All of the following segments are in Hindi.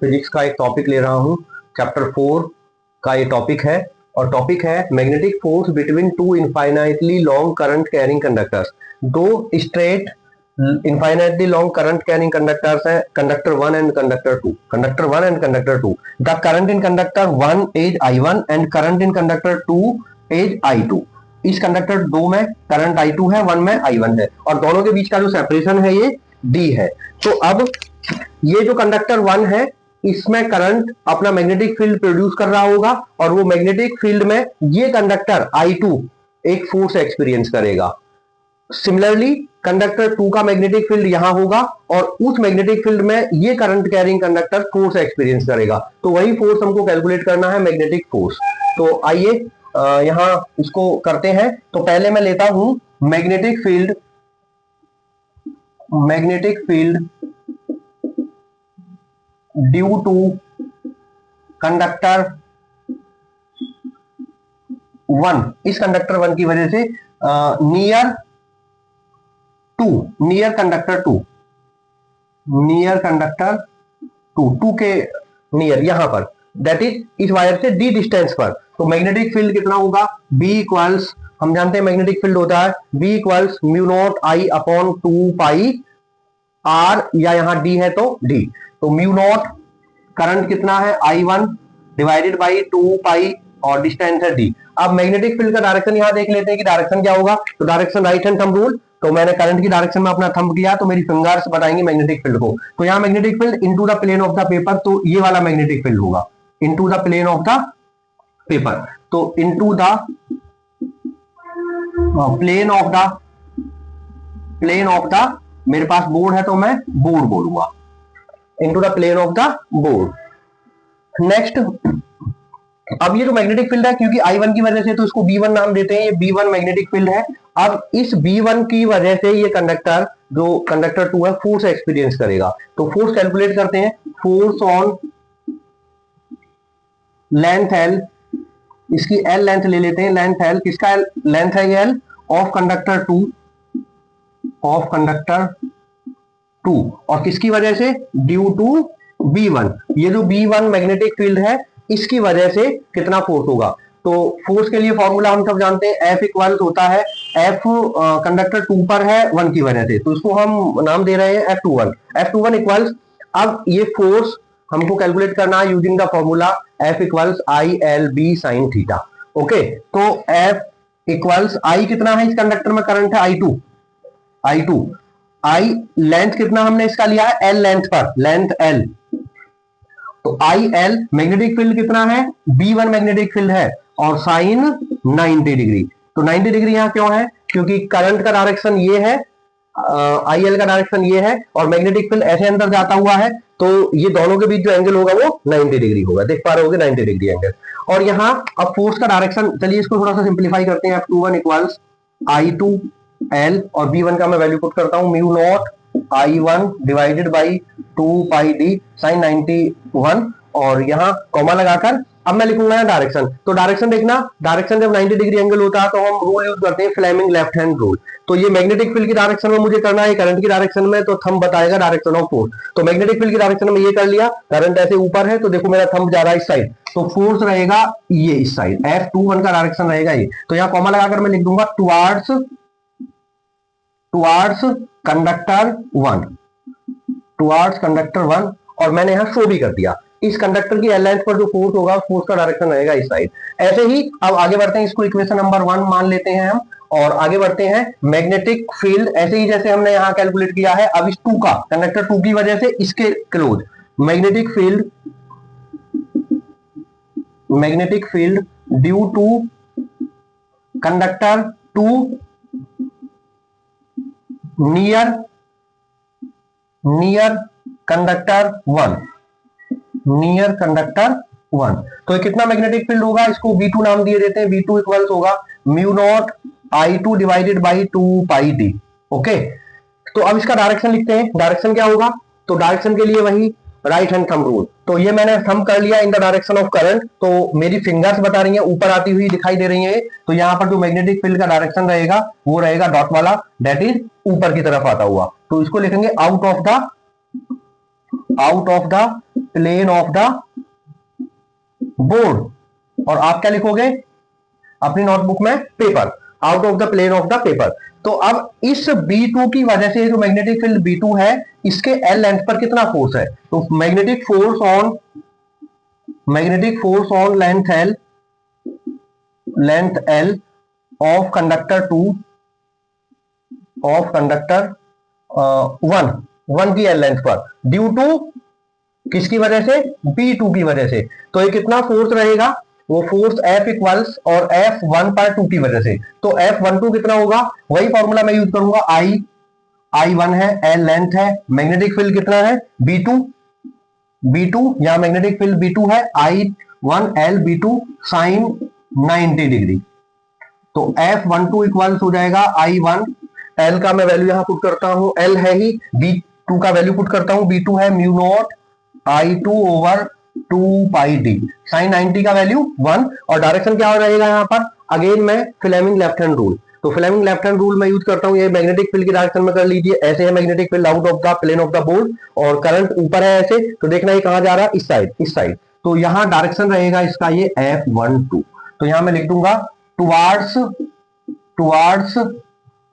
फिजिक्स का एक टॉपिक ले रहा हूँ। चैप्टर 4 का ये टॉपिक है और टॉपिक है magnetic force between two infinitely long current carrying conductors. दो straight infinitely long current carrying conductors है, conductor 1 and conductor 2। Conductor 1 and conductor 2, the current in conductor 1 is I1 and current in conductor 2 is I2। इस कंडक्टर 2 में करंट I2 है, 1 में I1 है और दोनों के बीच का जो सेपरेशन है ये D है। तो अब ये जो कंडक्टर 1 है इसमें करंट अपना मैग्नेटिक फील्ड प्रोड्यूस कर रहा होगा और वो मैग्नेटिक फील्ड में ये कंडक्टर I2 एक फोर्स एक्सपीरियंस करेगा। सिमिलरली कंडक्टर 2 का मैग्नेटिक फील्ड यहां होगा और उस मैग्नेटिक फील्ड में ये current carrying conductor force experience करेगा। तो वही फोर्स हमको कैलकुलेट करना है, मैग्नेटिक फोर्स। तो आइए यहां इसको करते हैं। तो पहले मैं लेता हूं magnetic field due to conductor 1। इस कंडक्टर 1 की वजह से नियर कंडक्टर 2 के नियर यहां पर, दैट इज इस वायर से डी डिस्टेंस पर। तो मैग्नेटिक फील्ड कितना होगा, B इक्वल्स, हम जानते हैं मैग्नेटिक फील्ड होता है B equals mu naught I upon 2 pi R, या यहां D है तो D। तो म्यू नॉट करंट कितना है I1 डिवाइडेड बाई 2 पाई और डिस्टेंस है D। अब मैग्नेटिक फील्ड का डायरेक्शन यहां देख लेते हैं कि डायरेक्शन क्या होगा। तो direction right hand thumb rule. तो मैंने करंट की डायरेक्शन में अपना थंब किया तो मेरी फिंगर्स बताएंगे मैग्नेटिक फील्ड को। तो यहाँ magnetic field into the plane of the paper, तो ये वाला मैग्नेटिक फील्ड होगा into the plane of the paper. तो into the plane of the, मेरे पास बोर्ड है तो मैं बोर्ड बोलूंगा, into the plane of the board. Next, अब ये जो मैग्नेटिक फील्ड है क्योंकि I1 की वजह से तो इसको B1 नाम देते हैं, ये B1 मैग्नेटिक फील्ड है। अब इस B1 की वजह से ये कंडक्टर जो कंडक्टर 2 है फोर्स एक्सपीरियंस करेगा। तो फोर्स कैलकुलेट करते हैं। फोर्स ऑन लेंथ L, इसकी L लेंथ ले लेते हैं। लेंथ L, किसका लेंथ है ये L ऑफ कंडक्टर 2 और किसकी वजह से, ड्यू टू B1। ये जो B1 मैग्नेटिक फील्ड है इसकी वजह से कितना फोर्स होगा। तो फोर्स के लिए फॉर्मूला हम सब जानते हैं, F इक्वल्स होता है F कंडक्टर 2 पर है 1 की वजह से, तो इसको हम नाम दे रहे हैं F21 इक्वल्स। अब ये फोर्स हमको कैलकुलेट करना है using the formula F equals ILB sine theta. Okay, तो F इक्वल्स I कितना है, इस कंडक्टर में करंट है I2। I लेंथ कितना हमने इसका लिया है L लेंथ पर, लेंथ L। तो IL मैग्नेटिक फील्ड कितना है, B1 मैग्नेटिक फील्ड है और साइन 90 डिग्री। तो 90 डिग्री यहां क्यों है, क्योंकि करंट का डायरेक्शन ये है, IL का डायरेक्शन ये है और मैग्नेटिक फील्ड ऐसे अंदर जाता हुआ है, तो ये दोनों के बीच जो एंगल होगा वो 90 डिग्री होगा। देख पा रहे होगे 90 डिग्री एंगल। और यहां अब फोर्स का डायरेक्शन, चलिए इसको थोड़ा सा सिंप्लीफाई करते हैं। F21 इक्वल्स I2L और B1 का मैं वैल्यू पुट करता हूं mu naught I1 divided by 2 pi D sine 91 और यहां कॉमा लगाकर अब मैं लिखूंगा डायरेक्शन। तो डायरेक्शन देखना, डायरेक्शन जब 90 डिग्री एंगल होता है तो हम रूल यूज करते हैं फ्लेमिंग लेफ्ट हैंड रूल। तो ये मैग्नेटिक फील्ड की डायरेक्शन में मुझे करना है, करंट की डायरेक्शन में तो थंब बताएगा डायरेक्शन ऑफ फोर्स। तो मैग्नेटिक फील्ड की डायरेक्शन में ये कर लिया, करंट ऐसे ऊपर है तो देखो मेरा थंब जा रहा है इस साइड, तो फोर्स रहेगा ये इस साइड, F21 का डायरेक्शन रहेगा ये। तो यहाँ कॉमा लगाकर मैं लिख दूंगा टुवार्ड्स कंडक्टर 1 और मैंने यहां शो भी कर दिया इस कंडक्टर की L लेंथ पर जो फोर्स होगा फोर्स का डायरेक्शन रहेगा इस साइड। ऐसे ही अब आगे बढ़ते हैं, इसको इक्वेशन नंबर 1 मान लेते हैं हम और आगे बढ़ते हैं। मैग्नेटिक फील्ड ऐसे ही जैसे हमने यहां कैलकुलेट किया है, अब इस 2 का, कंडक्टर 2 की वजह से इसके close magnetic field due to conductor 2 near conductor 1। तो ये कितना मैग्नेटिक फील्ड होगा, इसको V2 नाम दिए देते हैं। V2 इक्वल्स होगा mu naught I2 divided by 2 pi D। Okay, तो अब इसका डायरेक्शन लिखते हैं। डायरेक्शन क्या होगा, तो डायरेक्शन के लिए वही राइट हैंड थंब रूल। तो ये मैंने थंब कर लिया in the direction of current, तो मेरी फिंगर्स बता रही हैं ऊपर आती हुई दिखाई दे रही है। तो यहां पर जो मैग्नेटिक फील्ड का डायरेक्शन रहेगा वो रहेगा डॉट वाला, दैट इज ऊपर की तरफ आता हुआ। तो इसको लिखेंगे out of the out of the plane of the board, और आप क्या लिखोगे अपनी नोटबुक में, paper, out of the plane of the paper. तो अब इस B2 की वजह से जो मैग्नेटिक फील्ड B2 है, इसके L लेंथ पर कितना फोर्स है? तो magnetic force on length L of conductor 2 of conductor 1 की L लेंथ पर, ड्यू टू किसकी वजह से? B2 की वजह से। तो ये कितना फोर्स रहेगा? वो फोर्स F इक्वल्स और F1 पर 2 की वजह से। तो F12 कितना होगा? वही फॉर्मूला मैं यूज करूंगा, I1 है, L लेंथ है, मैग्नेटिक फील्ड कितना है? B2, यहां मैग्नेटिक फील्ड B2 है, I1 L B2 sign 90 degree. तो F12 इक्वल्स हो जाएगा I1, L का मैं वैल्यू यहां पुट करता हूं, L है ही, B2 का वैल्यू पुट करता हूं, B2 है म्यू नॉट I2 ओवर 2 पाई डी, साइन 90 का वैल्यू 1, और डायरेक्शन क्या रहेगा यहां पर? अगेन मैं फ्लेमिंग लेफ्ट हैंड रूल, तो फ्लेमिंग लेफ्ट हैंड रूल मैं यूज करता हूं, ये मैग्नेटिक फील्ड की डायरेक्शन में कर लीजिए, ऐसे है magnetic field out of the plane of the board, और करंट ऊपर है ऐसे, तो देखना ये कहां जा रहा है? इस साइड। तो यहां डायरेक्शन रहेगा इसका ये F12, तो यहां मैं लिख दूंगा टुवार्ड्स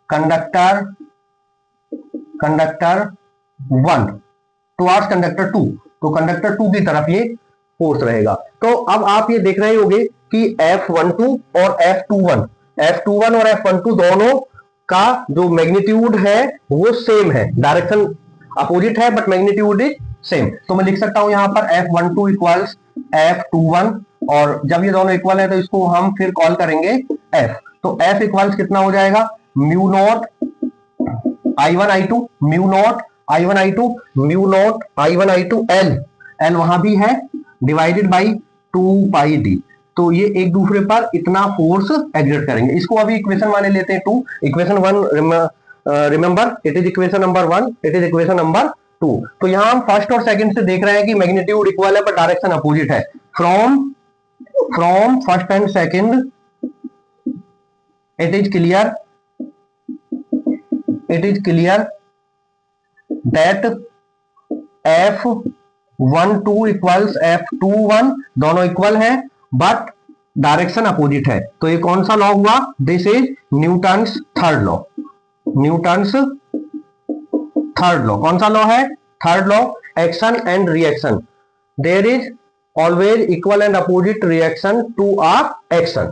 कंडक्टर 1, टुवार्ड्स कंडक्टर 2, तो कंडक्टर 2 की तरफ ये फोर्स रहेगा। तो अब आप ये देख रहे होंगे कि F12 और F21 और F12 दोनों का जो मैग्नीट्यूड है वो सेम है, डायरेक्शन अपोजिट है बट मैग्नीट्यूड इज सेम। तो मैं लिख सकता हूं यहां पर F12 इक्वल्स F21, और जब ये दोनों इक्वल है तो इसको हम फिर कॉल करेंगे F। तो F इक्वल्स कितना हो जाएगा? Mu naught I1 I2 mu naught I1 I2 mu naught I1 I2 L वहां भी है, डिवाइडेड बाई 2 पाई डी। तो ये एक दूसरे पर इतना फोर्स एग्जर्ट करेंगे। इसको अभी इक्वेशन माने लेते हैं 2, equation 1 remember, it is equation number 1, it is equation number 2। तो यहां हम फर्स्ट और सेकंड से देख रहे हैं कि मैग्नीट्यूड इक्वल है पर डायरेक्शन अपोजिट है। From first and second it is clear that F12 equals F21, दोनों इक्वल है बट डायरेक्शन अपोजिट है। तो ये कौन सा लॉ हुआ? This is Newton's third law. कौन सा लॉ है? Third law, action and reaction, there is always equal and opposite reaction to a action.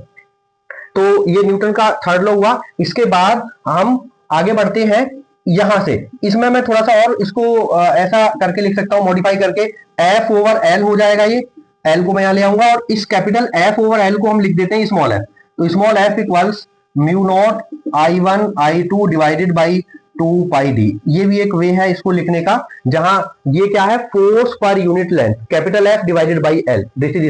तो ये न्यूटन का थर्ड लॉ हुआ। इसके बाद हम आगे बढ़ते हैं यहां से, इसमें मैं थोड़ा सा और इसको ऐसा करके लिख सकता हूं, मॉडिफाई करके, F ओवर L हो जाएगा, ये L को मैं यहां ले आऊंगा, और इस कैपिटल F ओवर L को हम लिख देते हैं स्मॉल f। तो small f equals mu naught I1 I2 divided by 2 pi D. ये भी एक वे है इसको लिखने का, जहां ये क्या है? Force per unit length, capital F divided by L, this is